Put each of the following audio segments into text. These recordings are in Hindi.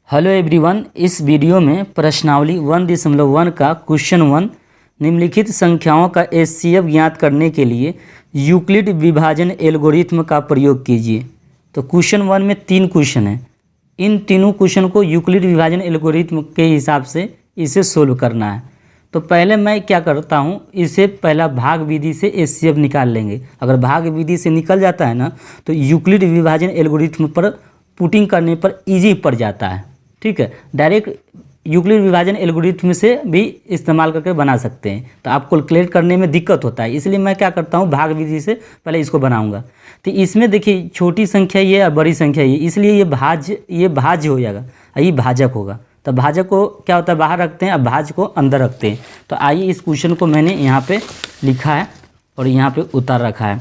हेलो एवरीवन, इस वीडियो में प्रश्नावली 1.1 का क्वेश्चन 1 निम्नलिखित संख्याओं का एचसीएफ ज्ञात करने के लिए यूक्लिड विभाजन एल्गोरिथ्म का प्रयोग कीजिए। तो क्वेश्चन 1 में 3 क्वेश्चन हैं। इन तीनों क्वेश्चन को यूक्लिड विभाजन एल्गोरिथ्म के हिसाब से इसे सोल्व करना है। तो पहले मैं क्या करता हूँ, इसे पहला भाग विधि से एचसीएफ निकाल लेंगे। अगर भाग विधि से निकल जाता है ना, तो यूक्लिड विभाजन एल्गोरिथ्म पर पुटिंग करने पर इजी पड़ जाता है। ठीक है, डायरेक्ट यूक्लिड विभाजन एल्गोरिथ्म से भी इस्तेमाल करके बना सकते हैं। तो आपको कैलकुलेट करने में दिक्कत होता है, इसलिए मैं क्या करता हूँ, भाग विधि से पहले इसको बनाऊंगा। तो इसमें देखिए, छोटी संख्या ये और बड़ी संख्या ये, इसलिए ये भाज्य हो जाएगा, ये भाजक होगा। तो भाजक को क्या होता है, बाहर रखते हैं, अब भाज्य को अंदर रखते हैं। तो आइए, इस क्वेश्चन को मैंने यहाँ पे लिखा है और यहाँ पे उतार रखा है।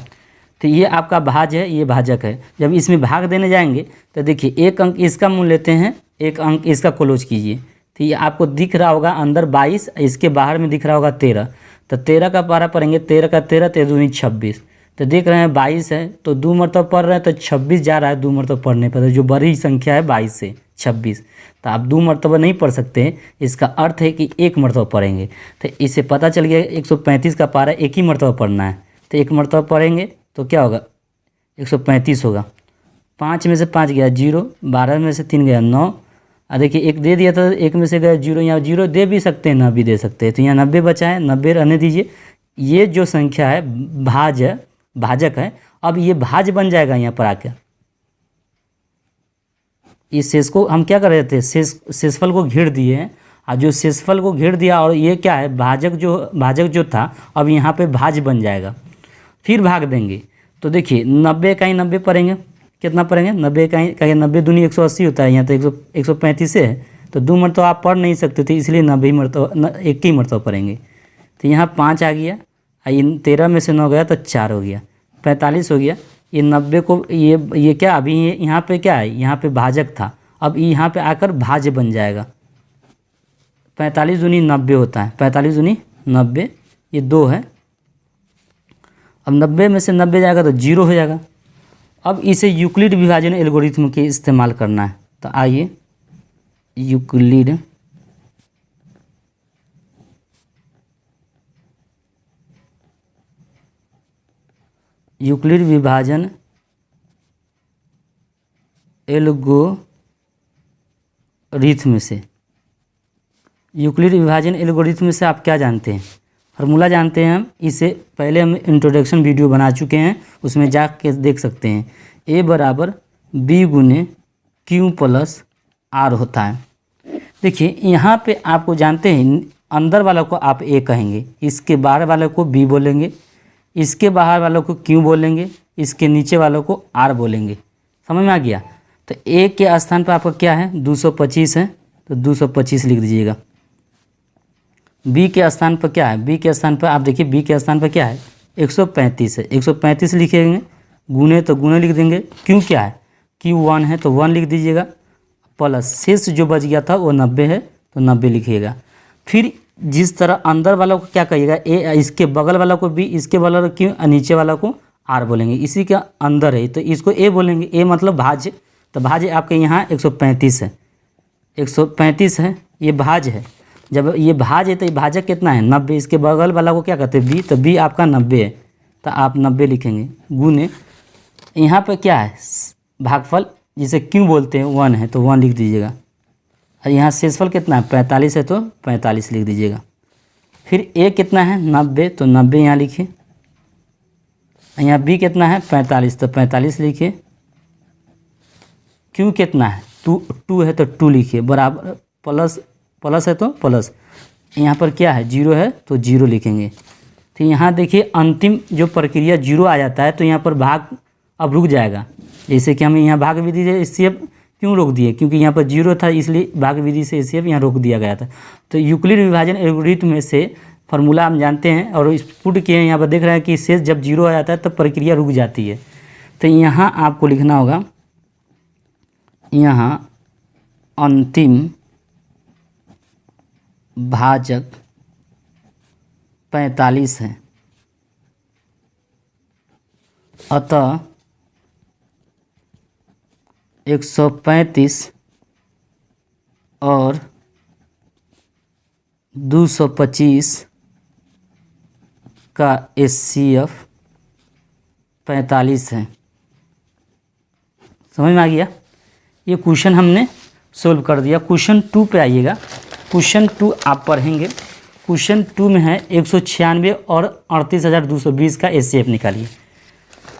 तो ये आपका भाज्य है, ये भाजक है। जब इसमें भाग देने जाएंगे तो देखिए, एक अंक इसका मूल लेते हैं, एक अंक इसका क्लोज कीजिए। तो ये आपको दिख रहा होगा अंदर 22, इसके बाहर में दिख रहा होगा 13। तो 13 का पारा पढ़ेंगे, 13 का 13, 13 दूनी 26। तो देख रहे हैं 22 है तो 2 मरतबा पढ़ रहे हैं, तो 26 जा रहा है 2 मरतबा पढ़ने पर। तो जो बड़ी संख्या है 22 से 26, तो आप 2 मरतबा नहीं पढ़ सकते हैं। इसका अर्थ है कि 1 मरतबा पढ़ेंगे। तो इससे पता चल गया 135 का पारा एक ही मरतबा पढ़ना है। तो 1 मरतबा पढ़ेंगे तो क्या होगा, 135 होगा। 5 में से 5 गया 0, 12 में से 3 गया 9। देखिए, एक दे दिया था, एक में से गया 0, यहाँ 0 दे भी सकते हैं, ना भी दे सकते हैं। तो यहाँ 90 बचा है, 90 रहने दीजिए। ये जो संख्या है भाजक है। अब ये भाज्य बन जाएगा यहाँ पर आकर। इस शेष को हम क्या कर रहे थे, शेषफल को घेर दिए हैं। और जो शेषफल को घेर दिया, और ये क्या है, भाजक जो था, अब यहाँ पे भाज्य बन जाएगा। फिर भाग देंगे तो देखिए, 90 का ही 90 पढ़ेंगे, कितना पढ़ेंगे, 90 का ही 90 दूनी 180 होता है। यहाँ तो 135 है, तो 2 मरतबा आप पढ़ नहीं सकते थे, इसलिए 90 मरतबा, एक ही मरतबा पढ़ेंगे। तो यहाँ 5 आ गया, ये 13 में से 9 गया तो 4 हो गया, 45 हो गया। ये 90 को ये क्या, अभी ये यहाँ पे क्या है, यहाँ पे भाजक था, अब यहाँ पे आकर भाज्य बन जाएगा। 45 दूनी 90 होता है, 45 दूनी 90, ये 2 है। अब 90 में से 90 जाएगा तो 0 हो जाएगा। अब इसे यूक्लिड विभाजन एल्गोरिथ्म के इस्तेमाल करना है। तो आइए, यूक्लिड विभाजन एल्गोरिथ्म से, यूक्लिड विभाजन एल्गोरिथ्म से आप क्या जानते हैं, फार्मूला जानते हैं हम। इसे पहले हम इंट्रोडक्शन वीडियो बना चुके हैं, उसमें जा के देख सकते हैं। A बराबर B गुने Q प्लस R होता है। देखिए, यहाँ पे आपको जानते हैं, अंदर वाला को आप A कहेंगे, इसके बाहर वाले को B बोलेंगे, इसके बाहर वालों को Q बोलेंगे, इसके नीचे वालों को R बोलेंगे। समझ में आ गया। तो A के स्थान पर आपका क्या है, 225 है, तो 225 लिख दीजिएगा। बी के स्थान पर क्या है, बी के स्थान पर आप देखिए, बी के स्थान पर क्या है, 135 है, 135 लिखेंगे। गुने तो गुने लिख देंगे। क्यों क्या है, क्यू 1 है तो 1 लिख दीजिएगा, प्लस शेष जो बच गया था वो 90 है तो 90 लिखिएगा। फिर जिस तरह अंदर वाला को क्या कहिएगा, ए, इसके बगल वाला को बी, इसके बगल वाला क्यों, नीचे वाला को आर बोलेंगे। इसी के अंदर है तो इसको ए बोलेंगे, ए मतलब भाज्य। तो भाज्य आपके यहाँ 135 है, 135 है, ये भाज्य है। जब ये भाज्य है तो ये भाजक कितना है, 90। इसके बगल वाला को क्या कहते हैं, बी, तो बी आपका 90 है, तो आप 90 लिखेंगे। गुने यहाँ पे क्या है, भागफल जिसे क्यों बोलते हैं, 1 है तो 1 लिख दीजिएगा। और यहाँ शेषफल कितना है, 45 है तो 45 लिख दीजिएगा। फिर ए कितना है, 90, तो 90 यहाँ लिखिए। यहाँ बी कितना है, 45, तो 45 लिखिए। क्यों कितना है, 2 है तो 2 लिखिए, बराबर प्लस है तो प्लस। यहाँ पर क्या है, 0 है तो 0 लिखेंगे। तो यहाँ देखिए, अंतिम जो प्रक्रिया 0 आ जाता है तो यहाँ पर भाग अब रुक जाएगा। जैसे कि हम यहाँ भाग विधि से एचसीएफ क्यों रोक दिए, क्योंकि यहाँ पर 0 था, इसलिए भाग विधि से एचसीएफ यहाँ रोक दिया गया था। तो यूक्लिड विभाजन एल्गोरिथ्म में से फार्मूला हम जानते हैं और इस पुट किए हैं। यहाँ पर देख रहे हैं कि शेष जब 0 आ जाता है तब प्रक्रिया रुक जाती है। तो यहाँ आपको लिखना होगा, यहाँ अंतिम भाजक 45 है, अतः 135 और 225 का HCF 45 है। समझ में आ गया? ये क्वेश्चन हमने सोल्व कर दिया। क्वेश्चन 2 पे आइएगा। क्वेश्चन 2 आप पढ़ेंगे। क्वेश्चन 2 में है 196 और 38,220 का HCF निकालिए।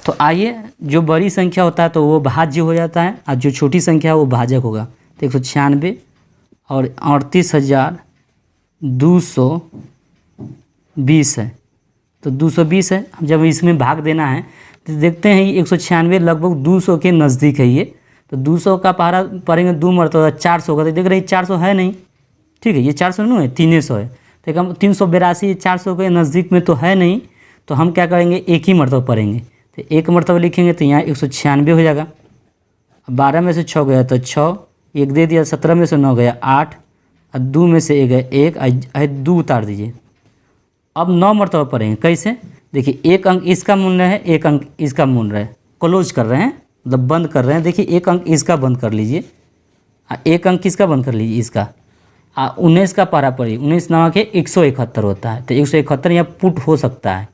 तो आइए, जो बड़ी संख्या होता है तो वो भाज्य हो जाता है और जो छोटी संख्या है वो भाजक होगा। तो 196 और 38,220 है, तो 220 है। जब इसमें भाग देना है तो देखते हैं 196 लगभग 200 के नज़दीक है ये, तो 200 का पहाड़ा पड़ेंगे 2 मरतबा 400 का। तो देख रहे 400 है नहीं, ठीक है, ये 400 नहीं है, 300 है। तो कम 382 400 के नज़दीक में तो है नहीं, तो हम क्या करेंगे, एक ही मरतबा पढ़ेंगे। तो एक मरतबा लिखेंगे तो यहाँ 196 हो जाएगा। 12 में से 6 गया तो 6, एक दे दिया, 17 में से 9 गया 8, और 2 में से 1 गया 1, 2 उतार दीजिए। अब 9 मरतबा पढ़ेंगे। कैसे? देखिए, एक अंक इसका मूल्य है, एक अंक इसका मूल्य है। क्लोज कर रहे हैं, मतलब बंद कर रहे हैं। देखिए, एक अंक इसका बंद कर लीजिए, एक अंक किसका बंद कर लीजिए, इसका। 19 का पारा पढ़िए। 19 नवा के 171 होता है, तो 171 यहाँ पुट हो सकता है।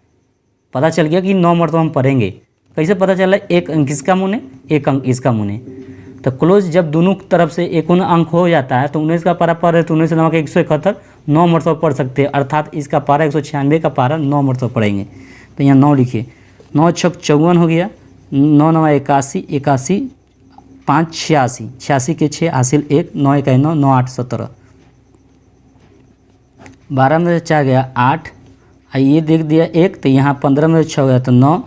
पता चल गया कि 9 मरतबा हम पढ़ेंगे। कैसे पता चला? एक अंक इसका मुने, एक अंक इसका मुने। तो क्लोज जब दोनों तरफ से एक अंक हो जाता है तो 19 का पारा पढ़ रहे तो 19 नवा के 171 9 मरतबा पढ़ सकते हैं, अर्थात इसका पारा 196 का पारा 9 मरतबा पढ़ेंगे। तो यहाँ 9 लिखिए। 9 छक 54 हो गया, 9 नवा 81, 81 5 86, 86 के 6 हासिल 1, 9 1 9, 9 8 17। 12 में से 4 गया 8, ये देख दिया 1, तो यहाँ 15 में से 6 गया तो 9।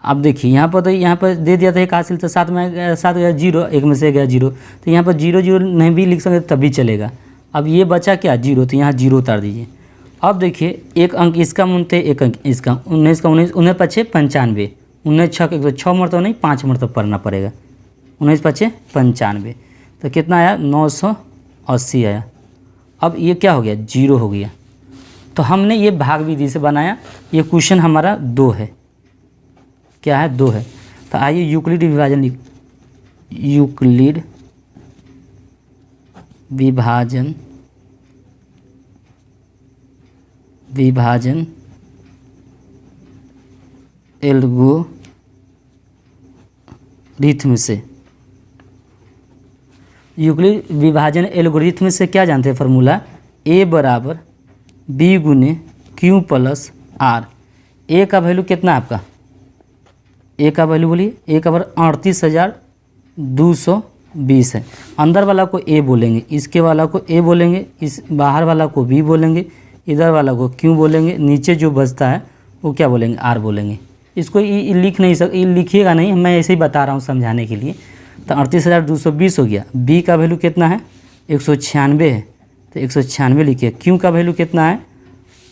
अब देखिए यहाँ पर, तो यहाँ पर दे दिया था 1 हासिल, तो 7 में 7 गया 0, 1 में से गया 0, तो यहाँ पर 0 0 नहीं भी लिख सकते तभी चलेगा। अब ये बचा क्या, 0, तो यहाँ 0 उतार दीजिए। अब देखिए, एक अंक इसका मुनते, एक अंक इसका। 19 का 19, 19 पचे 95, 19 छक 106 मरतबा नहीं 5 मरतबा पढ़ना पड़ेगा। 19 पचे 95, तो कितना आया, 980 आया। अब ये क्या हो गया, 0 हो गया। तो हमने ये भाग विधि से बनाया। ये क्वेश्चन हमारा 2 है। क्या है, 2 है। तो आइए यूक्लिड विभाजन यूक्लिड विभाजन विभाजन एल्गोरिथम से, यूक्लिड विभाजन एल्गोरिथम से क्या जानते हैं फार्मूला, a बराबर b गुने q प्लस r। a का वैल्यू कितना है आपका, a का वैल्यू बोलिए, a का बराबर 38,220 है। अंदर वाला को a बोलेंगे, इसके वाला को a बोलेंगे, इस बाहर वाला को b बोलेंगे, इधर वाला को q बोलेंगे, नीचे जो बचता है वो क्या बोलेंगे, r बोलेंगे। इसको लिख नहीं लिखिएगा नहीं, मैं ऐसे ही बता रहा हूँ समझाने के लिए। तो 38,220 हो गया। b का वैल्यू कितना है, 196 है, तो 196 लिखिए। q का वैल्यू कितना है,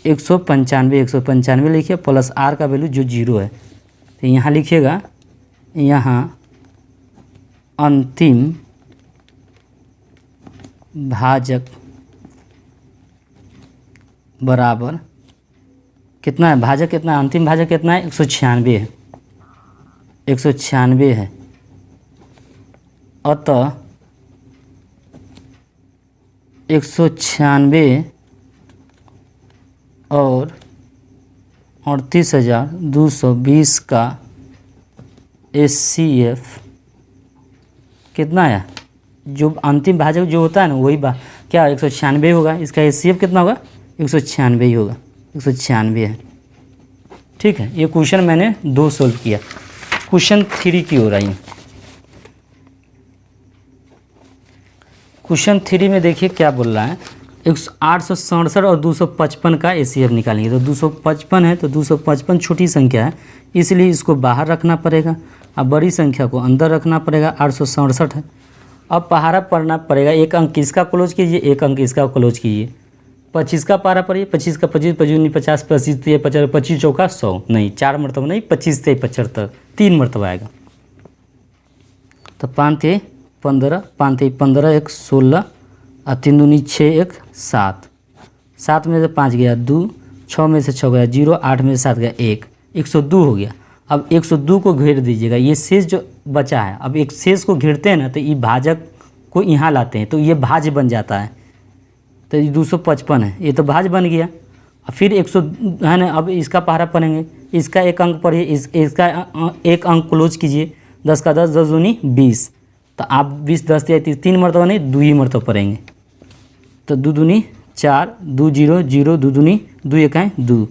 195 लिखिए, प्लस r का वैल्यू जो 0 है। तो यहाँ लिखिएगा, यहाँ अंतिम भाजक बराबर कितना है, भाजक कितना है, अंतिम भाजक कितना है, 196 है, 196 है। अतः 196 और 38,220 का HCF कितना है, जो अंतिम भाजक जो होता है ना वही क्या 196 होगा। इसका HCF कितना होगा, 196 ही होगा, 196 है। ठीक है, ये क्वेश्चन मैंने 2 सोल्व किया। क्वेश्चन 3 की ओर आइए। क्वेश्चन 3 में देखिए क्या बोल रहा है, 867 और 255 का HCF निकालेंगे। तो 255 है, तो 255 छोटी संख्या है, इसलिए इसको बाहर रखना पड़ेगा, अब बड़ी संख्या को अंदर रखना पड़ेगा। 867 है। अब पहाड़ा पढ़ना पड़ेगा, एक अंक इसका क्लोज कीजिए, एक अंक इसका क्लोज कीजिए। 25 का पारा पढ़िए, 25 का 25, 25 50, 25 50, 25 चौका 100, नहीं 4 मरतबा नहीं, 25 से 75, 3 मरतबा आएगा। तो 5 ते 15, 5 ते 15, 1 16 और 3 दूनी 6, 1 7, 7 में से 5 गया 2, 6 में से 6 गया 0, 8 में से 7 गया 1, 102 हो गया। अब 102 को घेर दीजिएगा, ये शेष जो बचा है, अब एक शेष को घेरते हैं ना तो ये भाजक को यहाँ लाते हैं तो ये भाज्य बन जाता है। तो ये 255 है, ये तो भाज्य बन गया। और फिर 100 है ना, अब इसका पहाड़ा पढ़ेंगे, इसका एक अंक पढ़िए, इसका एक अंक क्लोज कीजिए। 10 का 10, 10 दूनी 20, तो आप 20 10 3 मरतबा नहीं 2 ही मरतबा पढ़ेंगे। तो 2 दूनी 4, 2 0 0, 2 दूनी 2 1 2,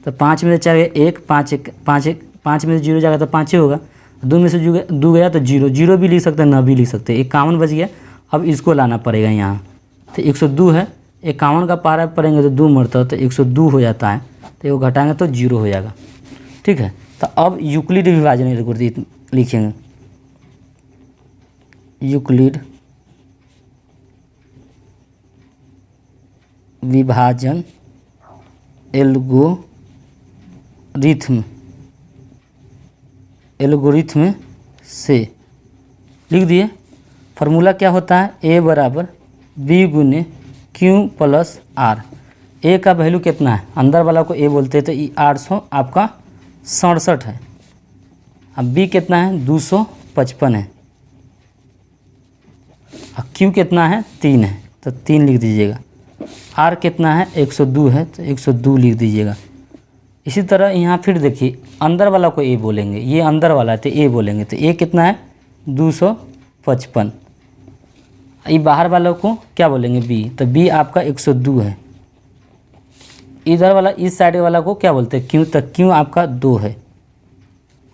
तो 5 में से 4 1, 5 1 5 1, 5 में से 0 जाएगा तो 5 ही होगा। 2 में से 2 गया तो 0 0 भी लिख सकते हैं, ना भी लिख सकते हैं। 51 बच गया। अब इसको लाना पड़ेगा यहाँ, तो 102 है, 51 का पहाड़ा पढ़ेंगे तो 2 मरतबा, तो 102 हो जाता है। तो वो घटाएंगे तो 0 हो जाएगा। ठीक है, तो अब यूक्लिड विभाजन एल्गोरिथम लिखेंगे। यूक्लिड विभाजन एल्गोरिथम से लिख दिए। फार्मूला क्या होता है, ए बराबर बी गुने क्यू प्लस आर। ए का वैल्यू कितना है, अंदर वाला को ए बोलते हैं, तो ये 800 आपका 67 है। अब बी कितना है, 255 है। अब क्यू कितना है, 3 है, तो 3 लिख दीजिएगा। आर कितना है, 102 है, तो 102 लिख दीजिएगा। इसी तरह यहाँ फिर देखिए, अंदर वाला को ए बोलेंगे, ये अंदर वाला है तो ए बोलेंगे, तो ए कितना है 255। ये बाहर वालों को क्या बोलेंगे, बी, तो बी आपका 102 है। इधर वाला इस साइड वाला को क्या बोलते हैं, क्यू, तो क्यू आपका 2 है।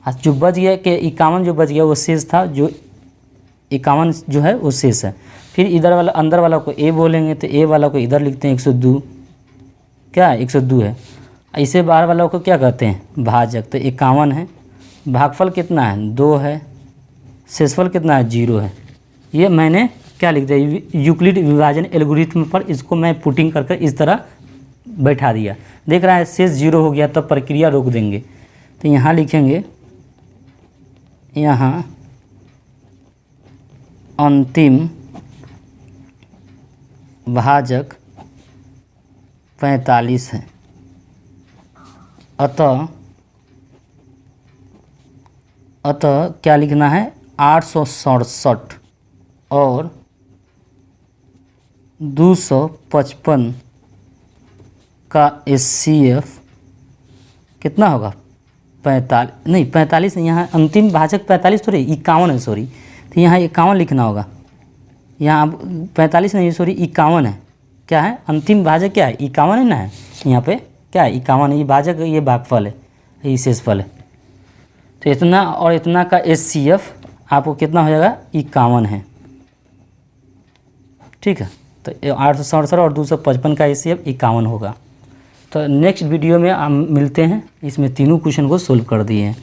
आज जो बच गया कि 51 जो बच गया वो शेष था, जो 51 जो है वो शेष है। फिर इधर वाला अंदर वाला को ए बोलेंगे, तो ए वाला को इधर लिखते हैं 102, क्या 102 है। ऐसे बाहर वालों को क्या कहते हैं, भाजक, तो 51 है। भागफल कितना है, 2 है। शेषफल कितना है, 0 है। ये मैंने क्या लिख दिया, यूक्लिड विभाजन एल्गोरिथम पर इसको मैं पुटिंग करके इस तरह बैठा दिया। देख रहा है शेष 0 हो गया, तब प्रक्रिया रोक देंगे। तो यहाँ लिखेंगे, यहाँ अंतिम भाजक 45 है, अतः क्या लिखना है, 867 और 255 का HCF कितना होगा, 45 यहाँ अंतिम भाजक 45 थोड़ी 51 है, सॉरी, तो यहाँ 51 लिखना होगा। यहाँ 45 नहीं, सॉरी 51 है। क्या है, अंतिम भाजक क्या है, 51 है ना, है यहाँ पे क्या है 51 है। ये भाजक, ये भागफल है, ये शेषफल है। तो इतना और इतना का HCF आपको कितना हो जाएगा, 51 है। ठीक है, तो 867 और 255 का HCF 51 होगा। तो नेक्स्ट वीडियो में हम मिलते हैं, इसमें तीनों क्वेश्चन को सोल्व कर दिए हैं।